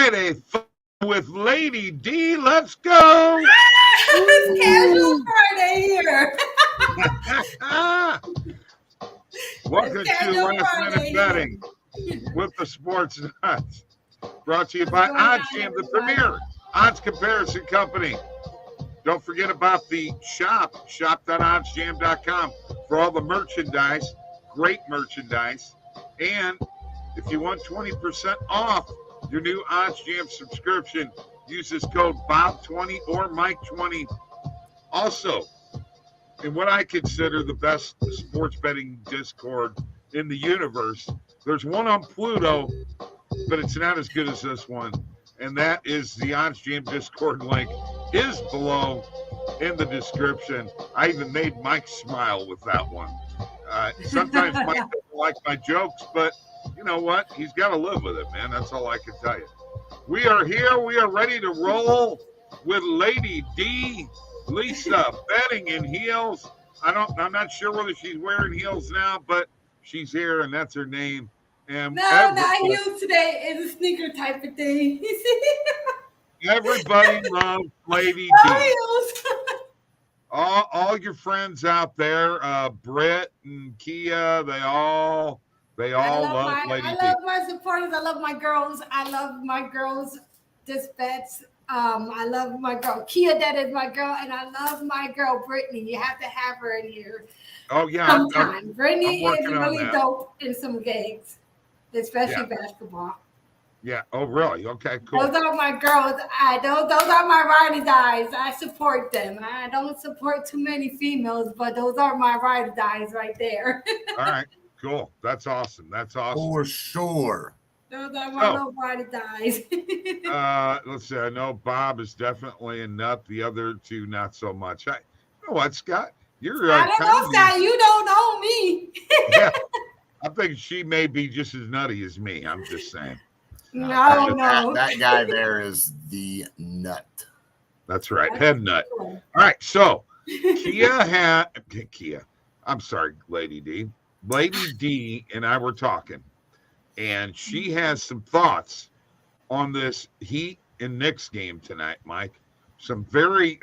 Friday with Lady D. Let's go. It's Casual Friday here. Welcome to Last Minute Betting with the Sports Nuts. Brought to you by OddsJam, the premier odds comparison company. Don't forget about the shop.oddsjam.com for all the merchandise, great merchandise. And if you want 20% off your new OddsJam subscription, use this code BOB20 or Mike20. Also, in what I consider the best sports betting Discord in the universe, there's one on Pluto, but it's not as good as this one. And that is the OddsJam Discord link is below in the description. I even made Mike smile with that one. Sometimes Mike doesn't like my jokes, but you know what? He's got to live with it, man. That's all I can tell you. We are here. We are ready to roll with Lady D. Lisa betting in heels. I'm not sure whether she's wearing heels now, but she's here, and that's her name. And no, not heels today. It's a sneaker type of thing. Everybody loves Lady D. Heels. All your friends out there, Britt and Kia, they all love Lady D. I love my supporters. I love my girls. I love my girls. Just bets. I love my girl Kia. That is my girl, and I love my girl Brittany. You have to have her in here. Oh yeah, sometime. Brittany is really dope in some games, especially basketball. Yeah. Oh really? Okay. Cool. Those are my girls. Those are my ride or dies. I support them. I don't support too many females, but those are my ride or dies right there. All right. Cool. That's awesome. For sure. Those are my little ride or dies. Let's see. I know Bob is definitely a nut. The other two, not so much. You know what, Scott? You're. I don't know, Scott. You don't know me. Yeah. I think she may be just as nutty as me. I'm just saying. No. That guy there is the nut. That's right. Head nut. All right. So Kia. I'm sorry, Lady D. Lady D and I were talking, and she has some thoughts on this Heat and Knicks game tonight, Mike. Some very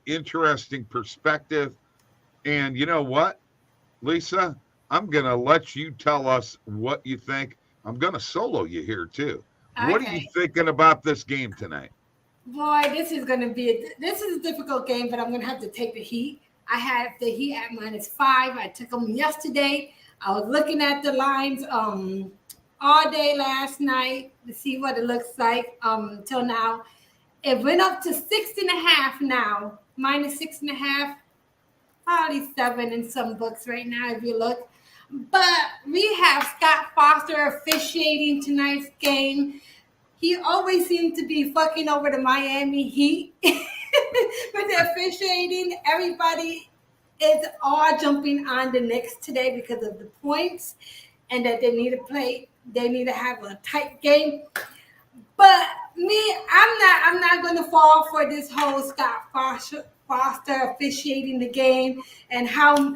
interesting perspective. And you know what, Lisa? I'm going to let you tell us what you think. I'm going to solo you here, too. Okay. What are you thinking about this game tonight? Boy, this is a difficult game, but I'm going to have to take the Heat. I have the Heat at -5. I took them yesterday. I was looking at the lines all day last night to see what it looks like till now. It went up to 6.5 now, -6.5, probably 7 in some books right now if you look. But we have Scott Foster officiating tonight's game. He always seems to be fucking over the Miami Heat with the officiating. Everybody is all jumping on the Knicks today because of the points and that they need to play. They need to have a tight game. But me, I'm not going to fall for this whole Scott Foster officiating the game and how,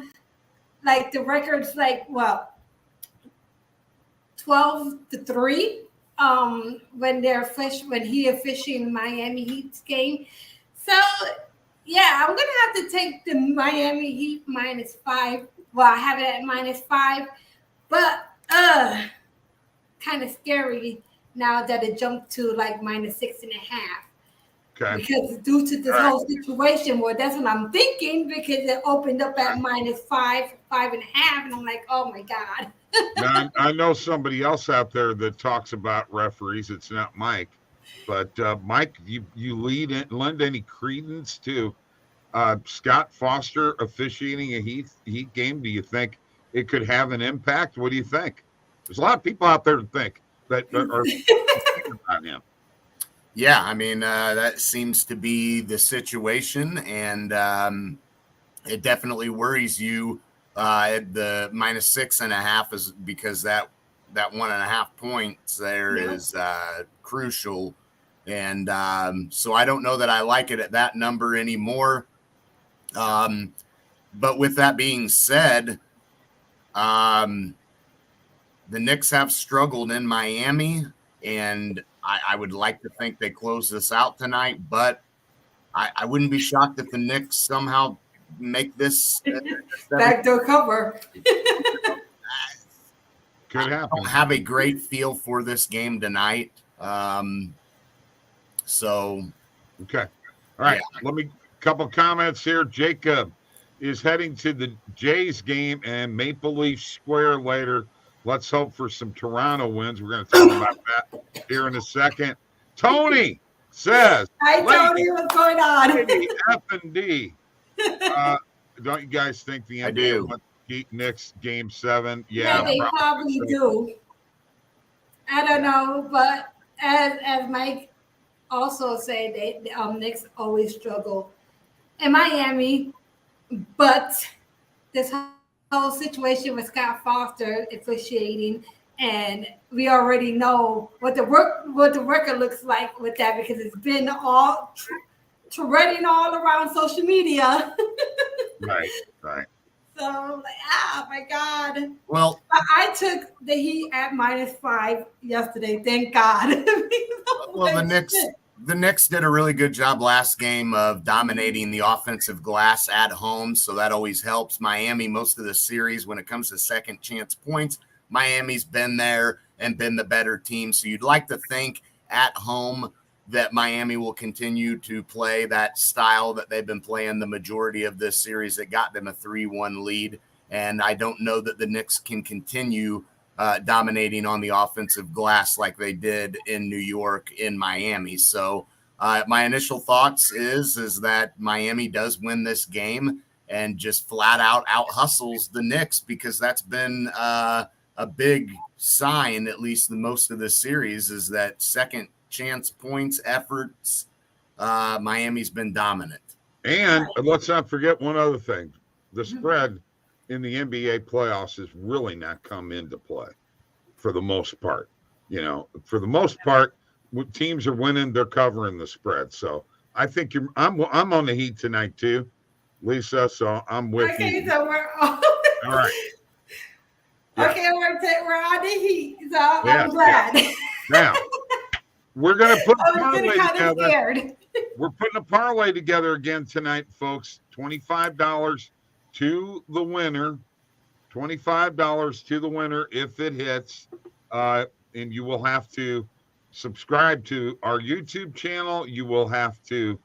like, the record's 12-3 when he officiating Miami Heat's game. So yeah, I'm gonna have to take the Miami Heat -5. Well, I have it at -5, but kind of scary now that it jumped to like -6.5. Okay. Because due to this whole situation, well, that's what I'm thinking, because it opened up at -5, 5.5, and I'm like, oh my God. Now, I know somebody else out there that talks about referees. It's not Mike. But, Mike, you lend any credence to Scott Foster officiating a Heat game? Do you think it could have an impact? What do you think? There's a lot of people out there to think that are thinking about him. Yeah, I mean, that seems to be the situation, and it definitely worries you. The -6.5 is because that 1.5 points there is crucial. And so I don't know that I like it at that number anymore. But with that being said, the Knicks have struggled in Miami, and I would like to think they close this out tonight, but I wouldn't be shocked if the Knicks somehow make this backdoor cover. Could happen. I don't have a great feel for this game tonight. So, okay. All right. Yeah. Let me couple comments here. Jacob is heading to the Jays game and Maple Leaf Square later. Let's hope for some Toronto wins. We're going to talk about that here in a second. Tony says, "Hi, Tony. What's going on?" F&D. Don't you guys think the NBA will beat Knicks Game 7? Yeah, they probably do. I don't know, but as Mike also said, the Knicks always struggle in Miami, but this whole situation with Scott Foster officiating, and we already know what the record looks like with that, because it's been all trending all around social media. Right. So, oh my God. Well, I took the Heat at -5 yesterday. Thank God. Well, the Knicks did a really good job last game of dominating the offensive glass at home, so that always helps. Miami, most of the series, when it comes to second chance points, Miami's been there and been the better team. So you'd like to think at home that Miami will continue to play that style that they've been playing the majority of this series that got them a 3-1 lead. And I don't know that the Knicks can continue dominating on the offensive glass like they did in New York, in Miami. So my initial thoughts is that Miami does win this game and just flat out hustles the Knicks, because that's been a big sign, at least the most of this series, is that second chance points, efforts, Miami's been dominant. And let's not forget one other thing. The spread in the NBA playoffs has really not come into play for the most part. You know, for the most part, when teams are winning, they're covering the spread. So I think I'm on the Heat tonight too, Lisa. So I'm with you. Okay, so we're all right. Yeah. Okay, we're on the Heat. So I'm glad. Yeah. Now we're gonna put a parlay together. We're putting a parlay together again tonight, folks. $25 to the winner. $25 to the winner if it hits. And you will have to subscribe to our YouTube channel. You will have to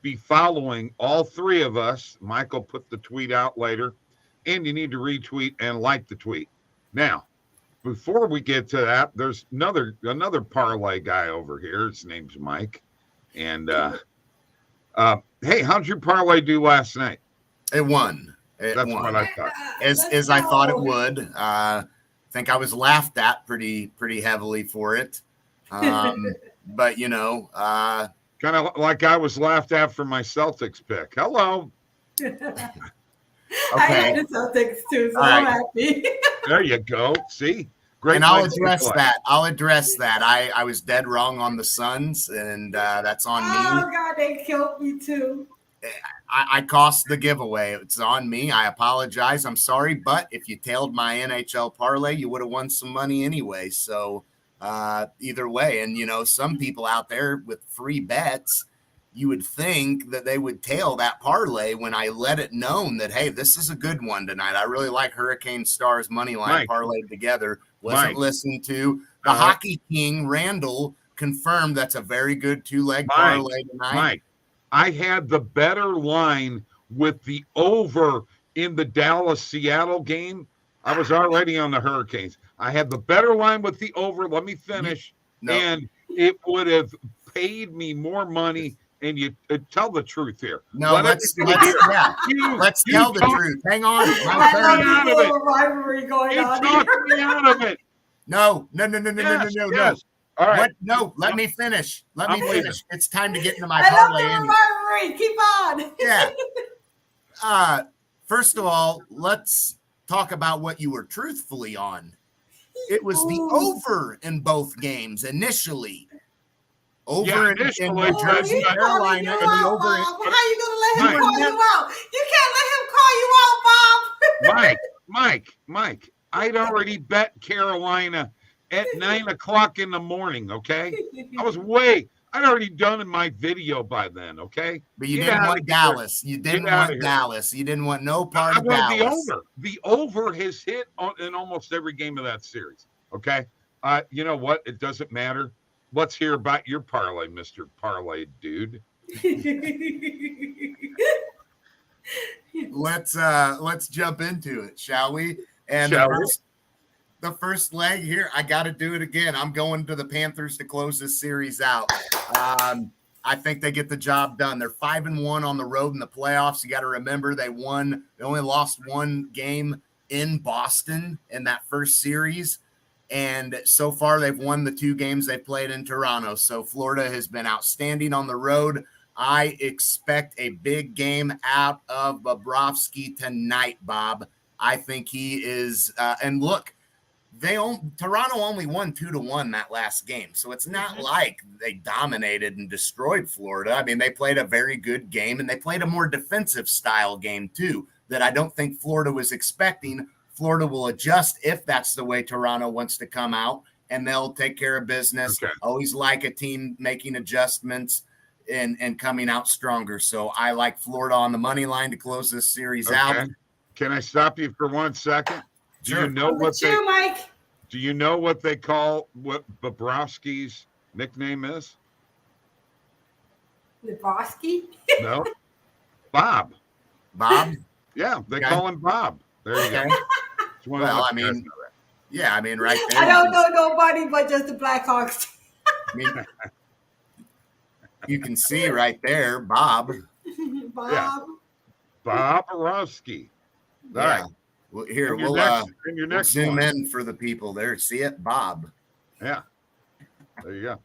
be following all three of us. Michael put the tweet out later. And you need to retweet and like the tweet. Now, before we get to that, there's another parlay guy over here. His name's Mike. And hey, how'd your parlay do last night? It won. That's what I thought. As I thought it would. I think I was laughed at pretty heavily for it. But you know, kind of like I was laughed at for my Celtics pick. Hello. Okay. I had the Celtics too, so I'm happy. There you go. See? Great. And I'll address that. I was dead wrong on the Suns, and that's on me. Oh, God, they killed me too. I cost the giveaway. It's on me. I apologize. I'm sorry. But if you tailed my NHL parlay, you would have won some money anyway. So either way, and, you know, some people out there with free bets, you would think that they would tail that parlay when I let it known that, hey, this is a good one tonight. I really like Hurricane Stars money line parlayed together. Wasn't listened to. The Hockey King, Randall, confirmed that's a very good two-leg parlay tonight. Mike, I had the better line with the over in the Dallas-Seattle game. I was already on the Hurricanes. I had the better line with the over. Let me finish. No. And it would have paid me more money. And you tell the truth here. No, let's tell the truth. Hang on. I like a rivalry going on here. Me out of it. No. All right. Let me finish. It's time to get into my parlay. Rivalry. Keep on. Yeah. First of all, let's talk about what you were truthfully on. It was the over in both games initially. Over in Jersey, Carolina, and the over. How you gonna let him call you out? You can't let him call you out, Bob. Mike. I'd already bet Carolina at 9 o'clock in the morning, okay? I'd already done my video by then, okay? But you didn't want Dallas. You didn't want Dallas. You didn't want no part of Dallas. I wanted the over. The over has hit in almost every game of that series, okay? You know what? It doesn't matter. Let's hear about your parlay, Mr. Parlay dude. Let's jump into it, shall we? And the first leg here, I got to do it again. I'm going to the Panthers to close this series out. I think they get the job done. They're 5-1 on the road in the playoffs. You got to remember they only lost one game in Boston in that first series. And so far they've won the 2 games they played in Toronto. So Florida has been outstanding on the road. I expect a big game out of Bobrovsky tonight, Bob. I think he is, and look, Toronto only won 2-1 that last game. So it's not like they dominated and destroyed Florida. I mean, they played a very good game, and they played a more defensive style game too that I don't think Florida was expecting. Florida will adjust if that's the way Toronto wants to come out, and they'll take care of business. Okay. Always like a team making adjustments and coming out stronger. So I like Florida on the money line to close this series out. Can I stop you for 1 second? Do you know Mike? Do you know what they call what Bobrovsky's nickname is? Lebowski? No. Bob. Bob? Yeah, they call him Bob. There you go. Well, I mean, right there. I don't know nobody but just the Blackhawks. I mean, you can see right there, Bob. Bob. Yeah. Bob Bobrovsky. All right. Well, here, we'll zoom in for the people there. See it? Bob. Yeah. There you go. All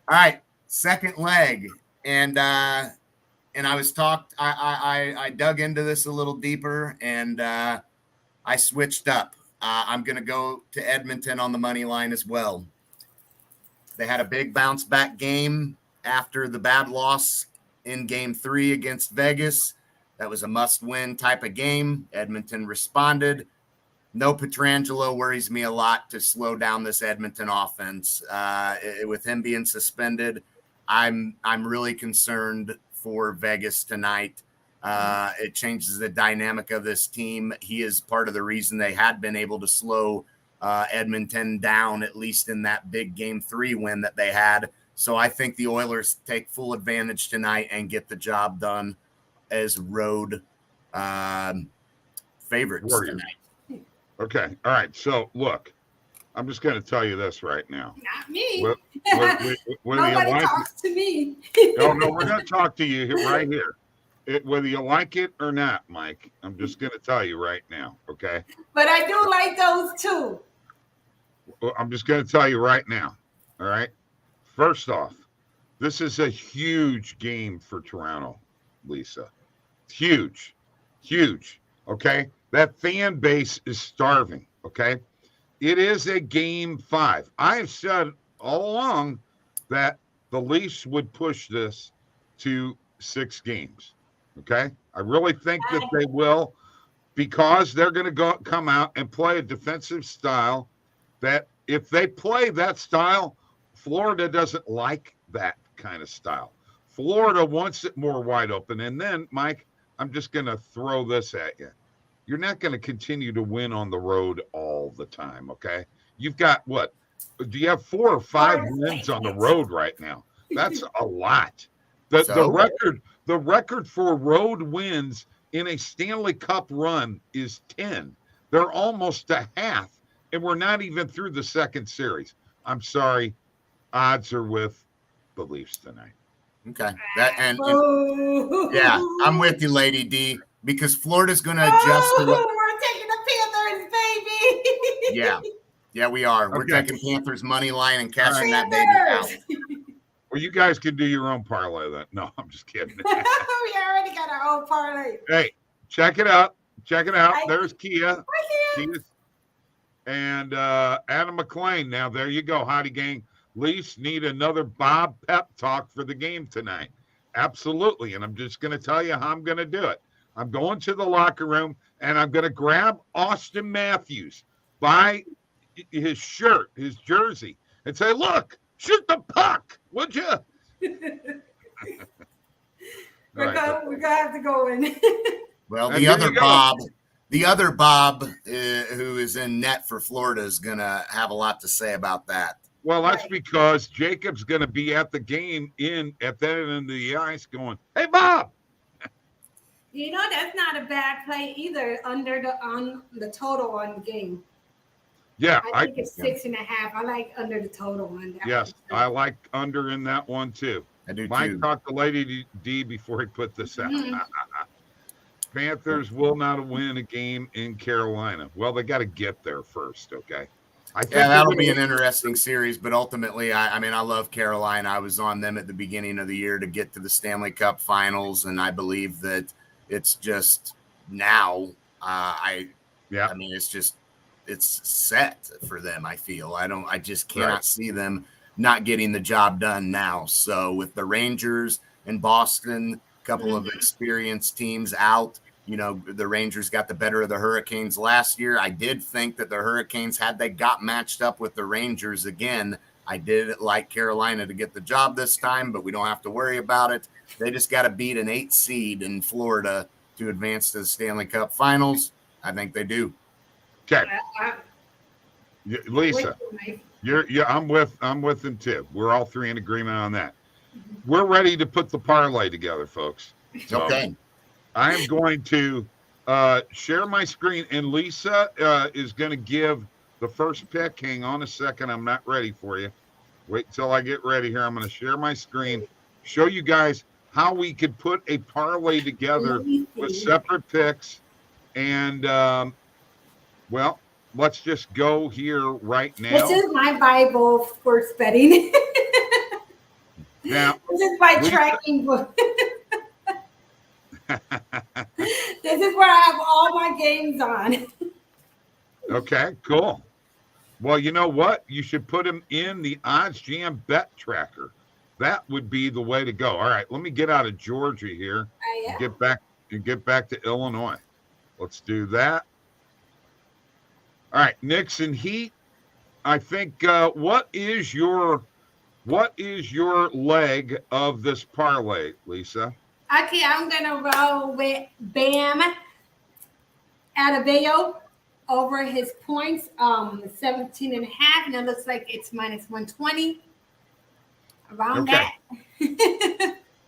right. Second leg. And I was I dug into this a little deeper, and I switched up. I'm going to go to Edmonton on the money line as well. They had a big bounce back game after the bad loss in game 3 against Vegas. That was a must-win type of game. Edmonton responded. No Pietrangelo worries me a lot to slow down this Edmonton offense. With him being suspended, I'm really concerned for Vegas tonight. It changes the dynamic of this team. He is part of the reason they had been able to slow Edmonton down, at least in that big game 3 win that they had. So I think the Oilers take full advantage tonight and get the job done as road favorites tonight. Okay. All right. So look, I'm just going to tell you this right now. Not me. Nobody talks to me. No, we're going to talk to you right here. Whether you like it or not, Mike, I'm just going to tell you right now. Okay. But I do like those too. Well, I'm just going to tell you right now. All right. First off, this is a huge game for Toronto, Lisa. Huge. Okay. That fan base is starving. Okay. It is a game 5. I have said all along that the Leafs would push this to 6 games. Okay. I really think that they will, because they're going to come out and play a defensive style that if they play that style, Florida doesn't like that kind of style. Florida wants it more wide open. And then, Mike, I'm just going to throw this at you. You're not going to continue to win on the road all the time, okay? You've got what? Do you have 4 or 5 wins on the road right now? That's a lot. The record for road wins in a Stanley Cup run is 10. They're almost a half, and we're not even through the second series. I'm sorry. Odds are with the Leafs tonight. Okay. Yeah, I'm with you, Lady D, because Florida's going to adjust to what we're taking the Panthers, baby. Yeah, we are. We're taking Panthers money line and cashing that baby out. Well, you guys can do your own parlay then. No, I'm just kidding. We already got our own parlay. Hey, check it out. There's Kia. And Adam McLean. Now, there you go, Hottie Gang. Leafs need another Bob pep talk for the game tonight. Absolutely. And I'm just going to tell you how I'm going to do it. I'm going to the locker room, and I'm going to grab Austin Matthews by his shirt, his jersey, and say, "Look, shoot the puck, would you?" We're gonna have to go in. Well, And the here other you go. Bob, who is in net for Florida, is gonna have a lot to say about that. Well, that's because Jacob's going to be at the game at that end of the ice going, "Hey, Bob." You know, that's not a bad play either on the total on the game. Yeah, I think it's 6.5. I like under the total on that. Yes, I like under in that one too. I do Mike too. talked to Lady D before he put this out. Mhm. Panthers will not win a game in Carolina. Well, they got to get there first, okay? I think that'll be an interesting series, but ultimately, I mean, I love Carolina. I was on them at the beginning of the year to get to the Stanley Cup Finals, and I believe that it's just now. I mean, it's set for them. I feel I just cannot see them not getting the job done now. So with the Rangers and Boston, a couple of experienced teams out. You know, the Rangers got the better of the Hurricanes last year. I did think that the Hurricanes, had they got matched up with the Rangers again, I did like Carolina to get the job this time, but we don't have to worry about it. They just got to beat an 8 seed in Florida to advance to the Stanley Cup Finals. I think they do. Okay. Lisa, I'm with them too. We're all three in agreement on that. We're ready to put the parlay together, folks. So, okay. I am going to share my screen, and Lisa is going to give the first pick. Hang on a second. I'm not ready for you. Wait until I get ready here. I'm going to share my screen, show you guys how we could put a parlay together with separate picks. And, well, let's just go here right now. This is my Bible for betting. Now, this is my tracking book. This is where I have all my games on. Okay, cool. Well, you know what? You should put them in the OddsJam bet tracker. That would be the way to go. All right, let me get out of Georgia here and get back to Illinois. Let's do that. All right, Knicks and Heat. I think what is your leg of this parlay, Lisa? Okay, I'm gonna roll with Bam Adebayo over his points, 17.5, and it looks like it's minus 120. Around that.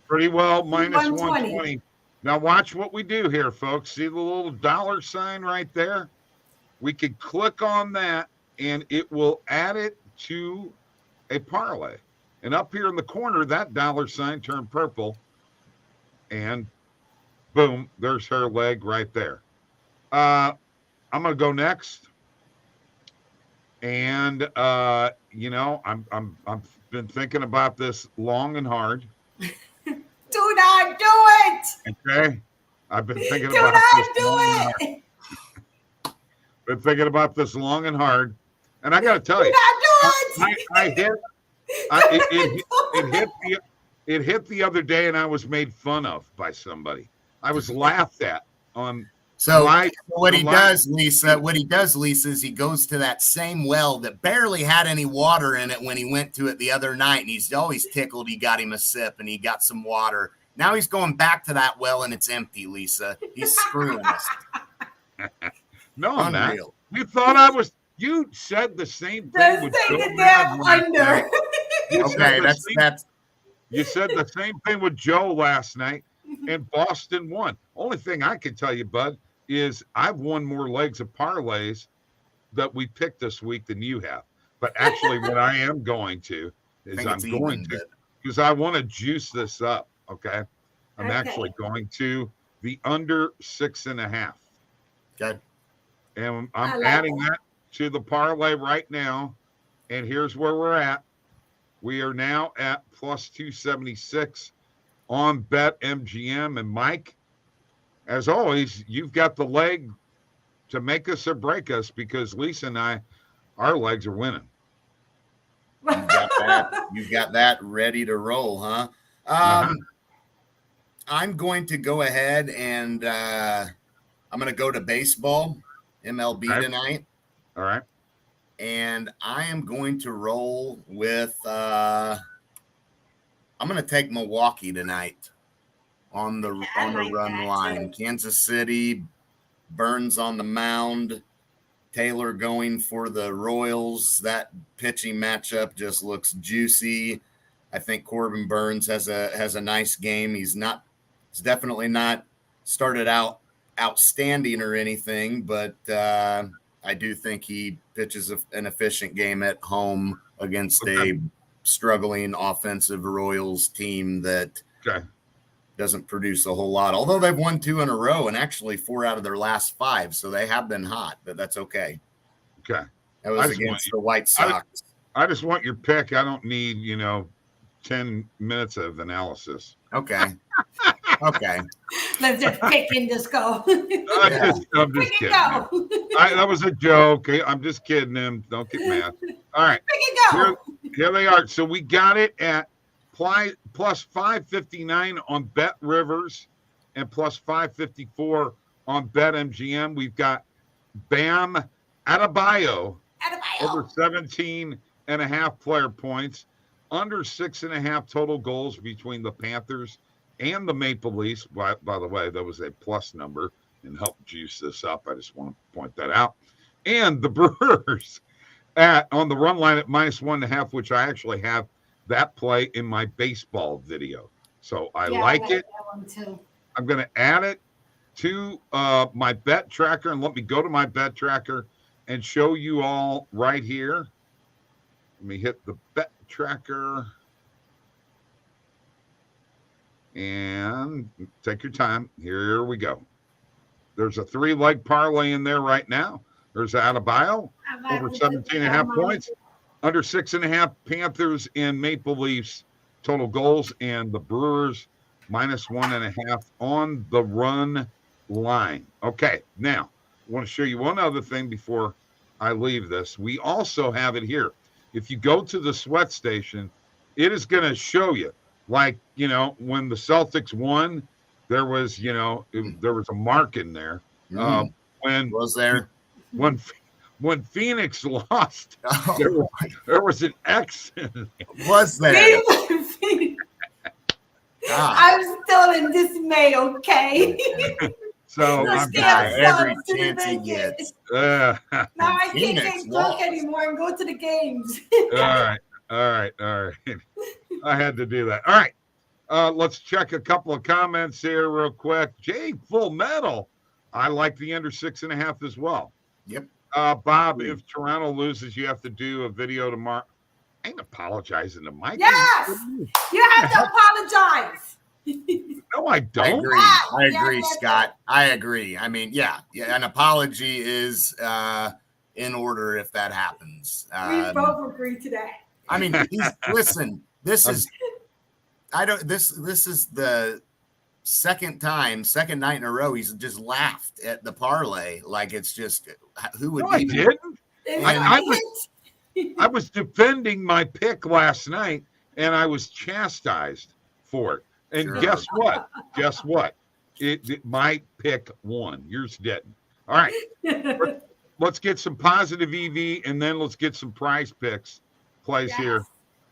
Pretty well, minus 120. Now watch what we do here, folks. See the little dollar sign right there? We could click on that and it will add it to a parlay. And up here in the corner, that dollar sign turned purple. And boom, there's her leg right there. I'm gonna go next. And you know, I've been thinking about this long and hard. Do not do it. Okay. I've been thinking do about not this do long it. and hard. Been thinking about this long and hard. And I gotta tell you, it hit the other day, and I was made fun of by somebody. I was laughed at on. So what he does, Lisa, is he goes to that same well that barely had any water in it when he went to it the other night, and he's always tickled. He got him a sip, and he got some water. Now he's going back to that well, and it's empty, Lisa. He's screwing us. No, I'm not. You thought I was. You said the same thing. Just take it down under. Okay, that's. You said the same thing with Joe last night, and Boston won. Only thing I can tell you, bud, is I've won more legs of parlays that we picked this week than you have. But actually, what I am going to is because I want to juice this up. Okay, I'm actually going to the under 6.5. Good. And I'm adding that to the parlay right now. And here's where we're at. We are now at plus 276 on BetMGM. And Mike, as always, you've got the leg to make us or break us because Lisa and I, our legs are winning. You've got that ready to roll, huh? I'm going to go ahead and I'm going to go to baseball, MLB tonight. All right. and I am going to roll with I'm going to take Milwaukee tonight on the run line. Kansas City, Burns on the mound, Taylor going for the Royals. That pitching matchup just looks juicy. I think Corbin Burns has a nice game. He's definitely not started out outstanding or anything, but I do think he pitches an efficient game at home against a struggling offensive Royals team that doesn't produce a whole lot, although they've won 2 in a row and actually 4 out of their last 5. So they have been hot, but that's okay. Okay. That was against the White Sox. I just want your pick. I don't need, 10 minutes of analysis. Okay. Okay. Let's just pick and just go. I'm just kidding. That was a joke. I'm just kidding him. Don't get mad. All right. Pick and go. Here they are. So we got it at plus 559 on Bet Rivers and plus 554 on Bet MGM. We've got Bam Adebayo over 17.5 player points, under 6.5 total goals between the Panthers and the Maple Leafs. By the way, that was a plus number and helped juice this up. I just want to point that out. And the Brewers on the run line at minus 1.5, which I actually have that play in my baseball video. So I like it. That one too. I'm going to add it to my bet tracker, and let me go to my bet tracker and show you all right here. Let me hit the bet tracker and take your time. Here we go. There's a 3-leg parlay in there right now. There's Adebayo over 17.5 points, under 6.5 Panthers and Maple Leafs total goals, and the Brewers minus 1.5 on the run line. Okay, now I want to show you one other thing before I leave this. We also have it here. If you go to the sweat station, it is going to show you, like, when the Celtics won, there was, there was a mark in there. When was there? When Phoenix lost, there was an X in it. Was there? I'm still in dismay, okay? So I'm every chance he gets. Now I can't get drunk anymore and go to the games. All right. I had to do that. All right. Let's check a couple of comments here real quick. Jake, Full Metal. I like the under 6.5 as well. Yep. Bob, if Toronto loses, you have to do a video tomorrow. I ain't apologizing to Mike. Yes, you have to apologize. No, I don't. I agree, Scott. I agree. I mean, yeah, an apology is in order if that happens. We both agree to that. I mean, listen, this is the second night in a row he's just laughed at the parlay. Like, it's just, who would I didn't. I was defending my pick last night, and I was chastised for it. And guess what? My pick won. Yours didn't. All right. Let's get some positive EV, and then let's get some prize picks plays here.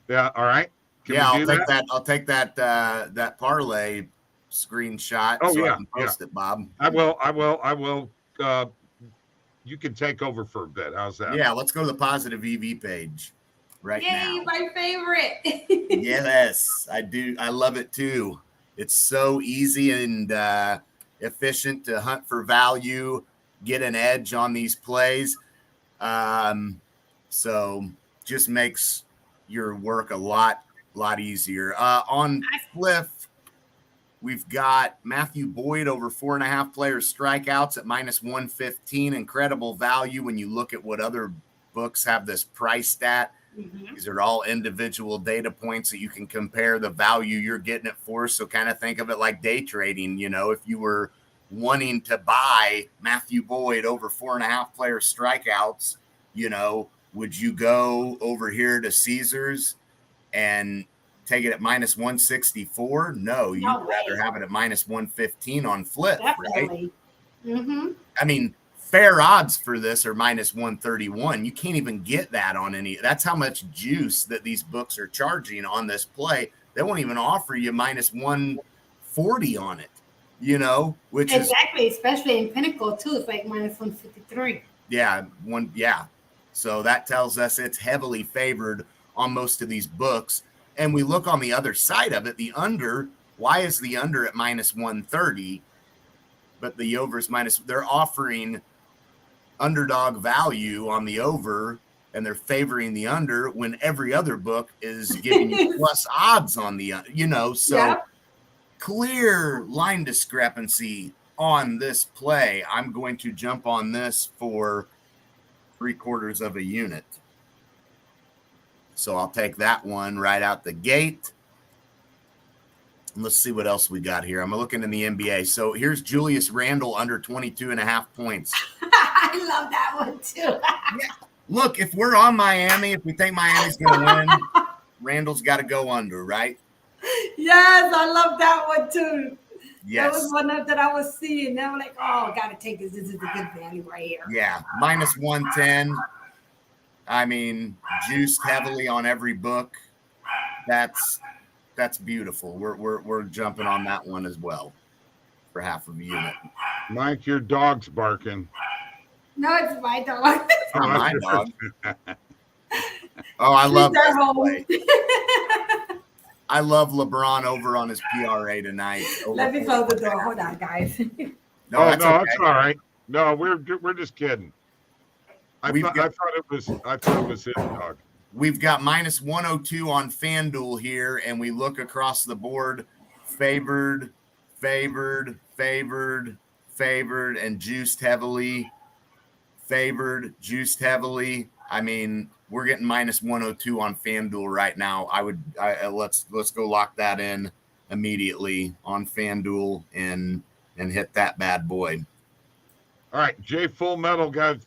Yeah. All right. I'll take that parlay screenshot. Oh, so yeah. I can post it, Bob. I will. You can take over for a bit. How's that? Yeah. Let's go to the positive EV page now. Yay, my favorite. Yes, I do. I love it too. It's so easy and efficient to hunt for value, get an edge on these plays. So just makes your work a lot easier. On Fliff, we've got Matthew Boyd over 4.5 players strikeouts at minus 115. Incredible value when you look at what other books have this priced at. These are all individual data points that you can compare the value you're getting it for. So kind of think of it like day trading. If you were wanting to buy Matthew Boyd over 4.5 player strikeouts, would you go over here to Caesars and take it at minus 164? No, you'd rather have it at minus 115 on Flip, right? Mm-hmm. I mean, fair odds for this are minus 131. You can't even get that on any. That's how much juice that these books are charging on this play. They won't even offer you minus 140 on it, which is exactly, especially in Pinnacle too. It's like minus 153. Yeah. So that tells us it's heavily favored on most of these books. And we look on the other side of it, the under. Why is the under at minus 130? But the over is they're offering underdog value on the over, and they're favoring the under when every other book is giving you plus odds on the, so yep. Clear line discrepancy on this play. I'm going to jump on this for 3/4 of a unit. So I'll take that one right out the gate. Let's see what else we got here. I'm looking in the NBA. So here's Julius Randle under 22.5 points. I love that one too. Yeah. Look, if we're on Miami, if we think Miami's going to win, Randall's got to go under, right? Yes, I love that one too. Yes. That was one that I was seeing. They were like, oh, got to take this. This is a good value right here. Yeah, minus 110. I mean, juiced heavily on every book. That's beautiful. We're jumping on that one as well for half of a unit. Mike, your dog's barking. No, it's my dog. It's not my dog. Oh, I love that play. I love LeBron over on his PRA tonight. Let me close the door. Hold on, guys. No, that's all right. No, we're just kidding. I thought it was his dog. We've got minus 102 on FanDuel here, and we look across the board, favored, and juiced heavily. Favored, juiced heavily. I mean, we're getting minus 102 on FanDuel right now. Let's go lock that in immediately on FanDuel and hit that bad boy. All right, Jay Full Metal got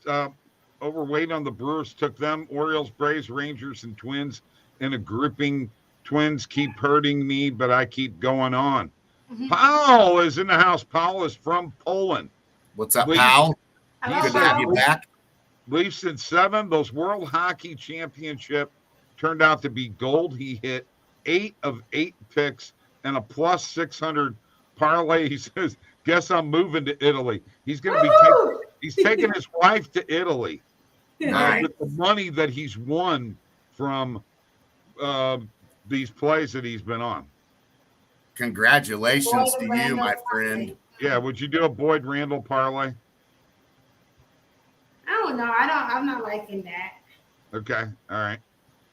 overweight on the Brewers, took them, Orioles, Braves, Rangers, and Twins in a grouping. Twins keep hurting me, but I keep going on. Mm-hmm. Powell is in the house. Powell is from Poland. What's up, Powell? Good to have you back. Leafs in 7. Those World Hockey Championship turned out to be gold. He hit 8 of 8 picks and a plus 600 parlay. He says, guess I'm moving to Italy. He's going to be he's taking his wife to Italy with the money that he's won from these plays that he's been on. Congratulations to you, my friend. Yeah, would you do a Boyd Randall parlay? I don't know. I'm not liking that. Okay. All right.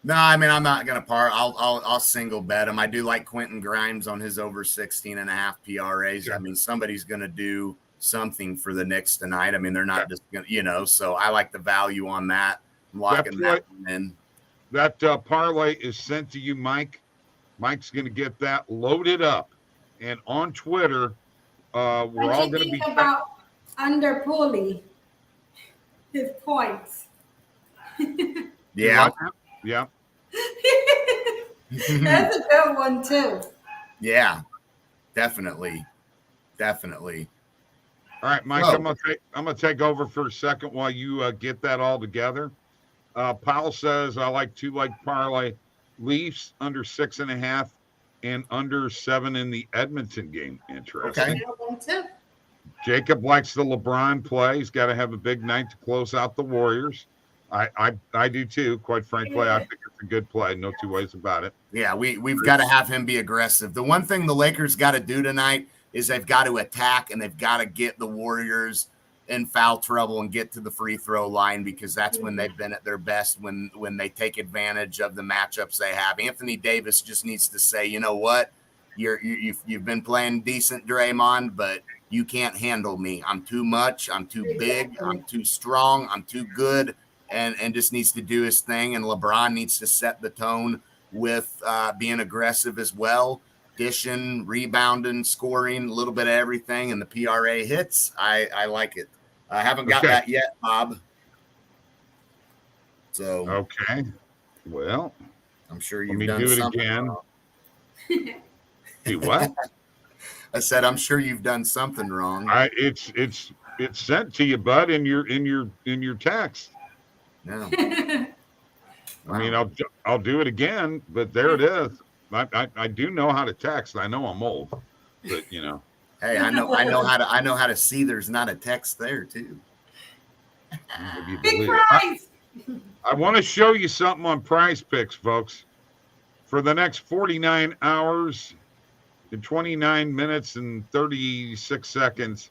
No, I mean, I'm not going to I'll single bet him. I do like Quentin Grimes on his over 16.5 PRAs. Sure. I mean, somebody's going to do something for the Knicks tonight. I mean, they're not just going to, so I like the value on that. I'm locking that one in. That parlay is sent to you, Mike. Mike's going to get that loaded up. And on Twitter, we're all going to be about under Pulley, his points. Yeah. Yeah. That's a good one too. Yeah, definitely. All right, Mike, I'm gonna take over for a second while you get that all together. Powell says I like 2-leg parlay, Leafs under 6.5 and under 7 in the Edmonton game. Interesting. Okay. Jacob likes the LeBron play. He's got to have a big night to close out the Warriors. I do too, quite frankly. I think it's a good play. No two ways about it. Yeah, we've got to have him be aggressive. The one thing the Lakers got to do tonight is they've got to attack and they've got to get the Warriors in foul trouble and get to the free throw line, because that's when they've been at their best, when they take advantage of the matchups they have. Anthony Davis just needs to say, you know what, you've been playing decent, Draymond, but you can't handle me. I'm too much. I'm too big. I'm too strong. I'm too good. And just needs to do his thing. And LeBron needs to set the tone with being aggressive as well, dishing, rebounding, scoring, a little bit of everything. And the PRA hits. I like it. I haven't got that yet, Bob. So okay. Well, I'm sure you've done something again. Wrong. Do what? I said I'm sure you've done something wrong. It's It's sent to you, bud, in your text. No. I mean, I'll do it again, but there it is. I do know how to text. I know I'm old, but you know. Hey, I know how to see there's not a text there too. Big prize. I want to show you something on Prize Picks, folks. For the next 49 hours and 29 minutes and 36 seconds,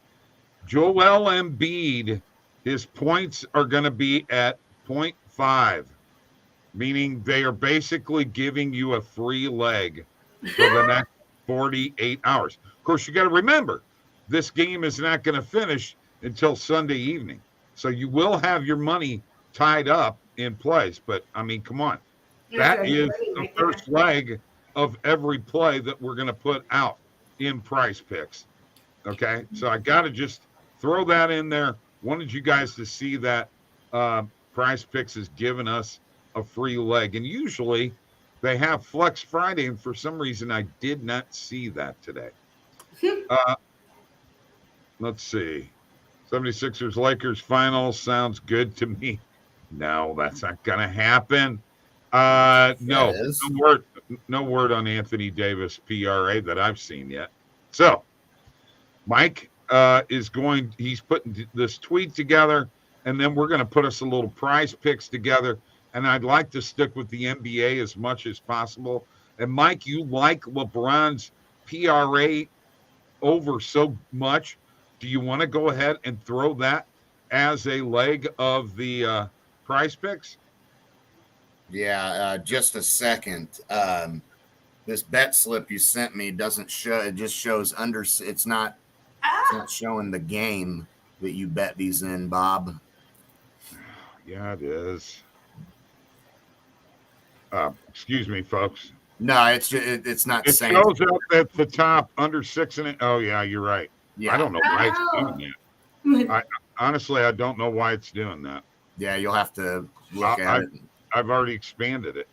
Joel Embiid, his points are going to be at 0.5, meaning they are basically giving you a free leg for the next 48 hours. Of course, you got to remember, this game is not going to finish until Sunday evening. So you will have your money tied up in place. But, I mean, come on. That is the first leg of every play that we're going to put out in Prize Picks. Okay? So I got to just throw that in there. Wanted you guys to see that Prize Picks has given us a free leg. And usually they have Flex Friday, and for some reason I did not see that today. Let's see. 76ers Lakers finals sounds good to me. No, that's not going to happen. No word on Anthony Davis PRA that I've seen yet. So Mike he's putting this tweet together, and then we're going to put us a little Prize Picks together. And I'd like to stick with the NBA as much as possible. And Mike, you like LeBron's PRA over so much. Do you want to go ahead and throw that as a leg of the Prize Picks? Yeah, just a second. This bet slip you sent me doesn't show. It just shows under. It's not showing the game that you bet these in, Bob. Yeah, it is. Excuse me, folks. No, it's not. It saying shows up at the top under 6 and 8. Oh yeah, you're right. Yeah. I don't know why it's doing that. Honestly, I don't know why it's doing that. Yeah, you'll have to look at it. I've already expanded it.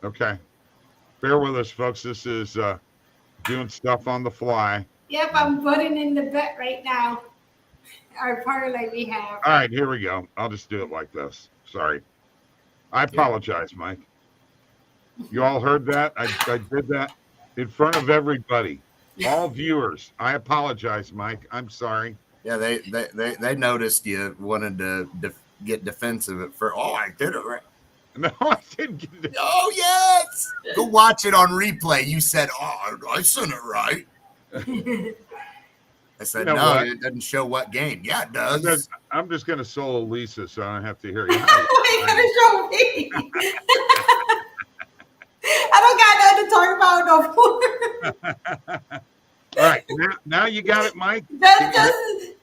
Okay. Bear with us, folks. This is doing stuff on the fly. Yep, I'm putting in the bet right now. Our parlay we have. All right, here we go. I'll just do it like this. Sorry. I apologize, Mike. You all heard that? I did that in front of everybody. All viewers. I apologize, Mike. I'm sorry. Yeah, they noticed you wanted to get defensive at first. Oh, I did it right. No, I didn't get it. Oh, yes. Go watch it on replay. You said, oh, I said it right. I said, you know no, what? It doesn't show what game. Yeah, it does. I'm just going to solo Lisa so I don't have to hear you. Why are you going to show me? I don't got nothing to talk about no more. All right, now you got it, Mike.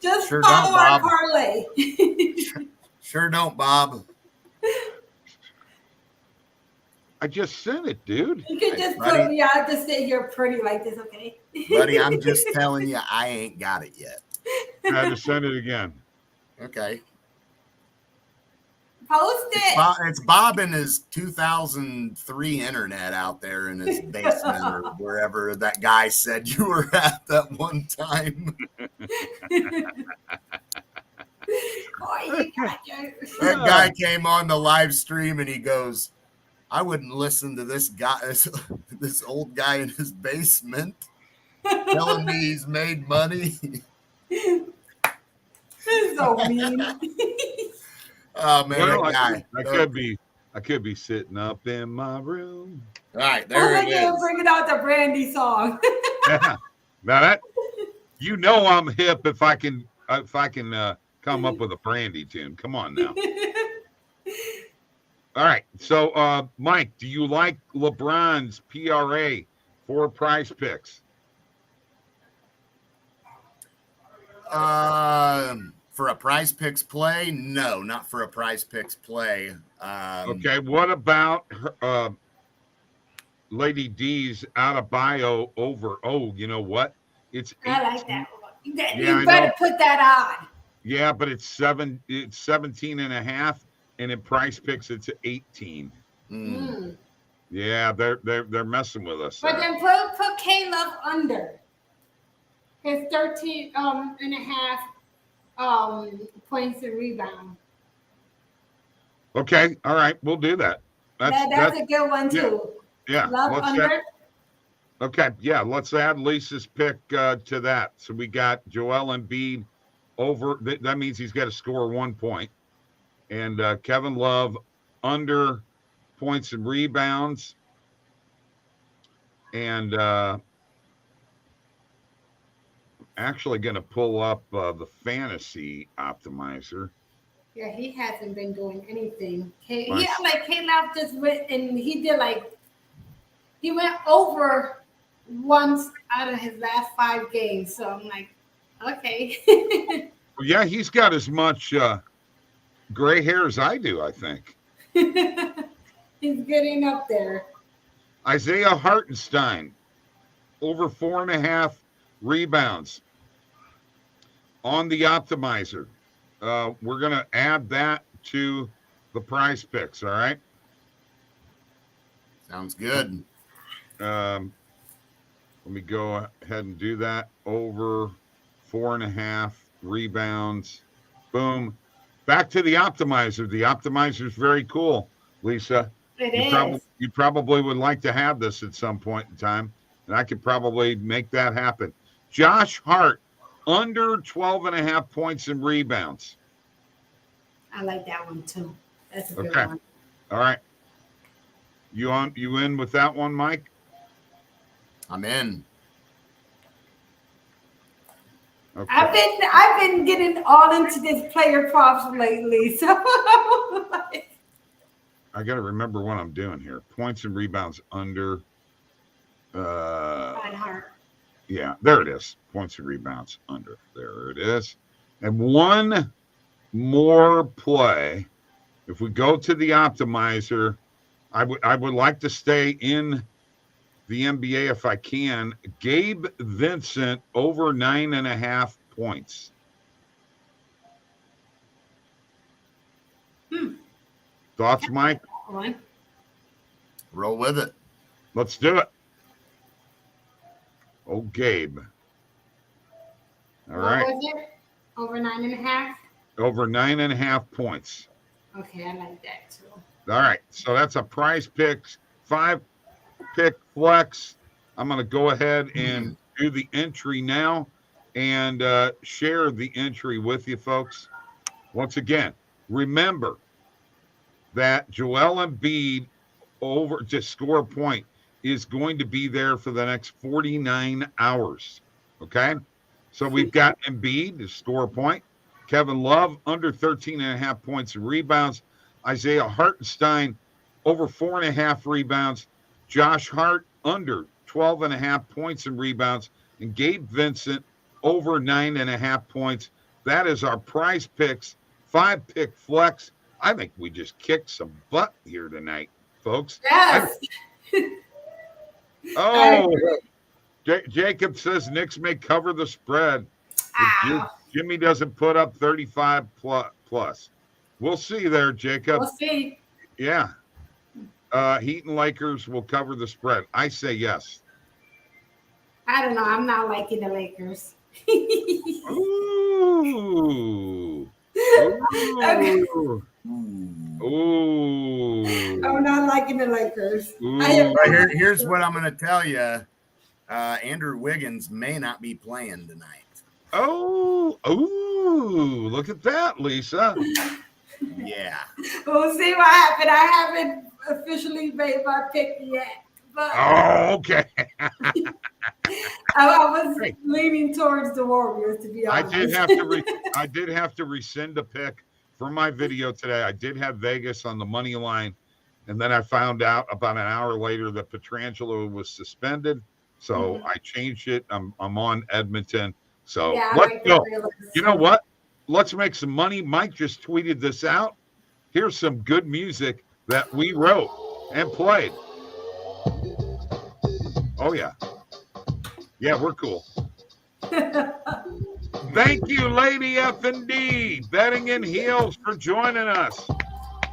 Just sure follow our parlay. Sure don't, Bob. I just sent it, dude. You can just put me out to sit here pretty like this, okay? Buddy, I'm just telling you, I ain't got it yet. I had to send it again. Okay. Post it. It's Bob and his 2003 internet out there in his basement or wherever that guy said you were at that one time. That guy came on the live stream and he goes, I wouldn't listen to this guy, this old guy in his basement telling me he's made money. This is so mean. Oh man, well, that guy. I could be sitting up in my room. All right, there it is. Bringing out the Brandy song. Yeah. Now that you know I'm hip if I can come up with a Brandy tune. Come on now. All right. So Mike, do you like LeBron's PRA for Prize Picks? For a Prize Picks play? No, not for a Prize Picks play. Okay, what about Lady D's out of bio over? Oh, you know what? It's 18. I like that one. You better put that on. Yeah, but it's 17 and a half, and in Prize Picks it's 18. Yeah, they're messing with us. But then put K-Love under. His 13 and a half points and rebound. Okay, all right, we'll do that. That's a good one too. Yeah. Love under. Okay, yeah, let's add Lisa's pick to that. So we got Joel Embiid over. That means he's got to score 1 point. And Kevin Love under points and rebounds. And actually going to pull up the fantasy optimizer. Yeah, he hasn't been doing anything. K-Love just went and he went over once out of his last 5 games. So I'm like, okay. Well, yeah, he's got as much gray hair as I do, I think. He's getting up there. Isaiah Hartenstein over 4.5 rebounds on the optimizer. We're going to add that to the prize picks. All right. Sounds good. Let me go ahead and do that. Over 4.5 rebounds. Boom. Back to the optimizer. The optimizer is very cool, Lisa. You probably would like to have this at some point in time, and I could probably make that happen. Josh Hart, under 12.5 points and rebounds. I like that one too. That's a good one. All right. You in with that one, Mike? I'm in. Okay. I've been getting all into this player props lately, so I got to remember what I'm doing here. Points and rebounds under. Hart. Yeah, there it is. Points and rebounds under. There it is. And one more play. If we go to the optimizer, I would like to stay in the NBA if I can. Gabe Vincent over 9.5 points. Thoughts, Mike? Roll with it. Let's do it. Oh, Gabe. All right. What was it? Over 9.5? Over 9.5 points. Okay, I like that too. All right. So that's a prize picks, 5-pick flex. I'm going to go ahead and do the entry now and share the entry with you folks. Once again, remember that Joel Embiid over to score a point is going to be there for the next 49 hours. Okay. So we've got Embiid to score a point. Kevin Love under 13.5 points and rebounds. Isaiah Hartenstein over 4.5 rebounds. Josh Hart under 12.5 points and rebounds. And Gabe Vincent over 9.5 points. That is our prize picks, 5-pick flex. I think we just kicked some butt here tonight, folks. Yes. Jacob says Knicks may cover the spread. Jimmy doesn't put up 35 plus. We'll see there, Jacob. We'll see. Yeah. Heat and Lakers will cover the spread. I say yes. I don't know. I'm not liking the Lakers. Ooh. Ooh. I'm not liking the Lakers. Here's what I'm going to tell you. Andrew Wiggins may not be playing tonight. Oh, look at that, Lisa. Yeah. We'll see what happens. I haven't officially made my pick yet. But okay. I was leaning towards the Warriors, to be honest. I did have to rescind a pick for my video today. I did have Vegas on the money line, and then I found out about an hour later that Pietrangelo was suspended. So I changed it. I'm on Edmonton. So let's go. You know what? Let's make some money. Mike just tweeted this out. Here's some good music that we wrote and played. Oh, yeah. Yeah, we're cool. Thank you, Lady F&D, Betting and Heels, for joining us.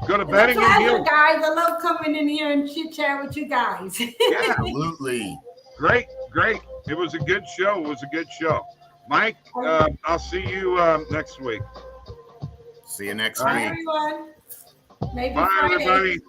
Go to Betting and Heels. Guys, I love coming in here and chit-chat with you guys. Absolutely. Great great. It was a good show. It was a good show. Mike, I'll see you next week. See you next All week. right. Everyone. Maybe Bye, Friday. everybody.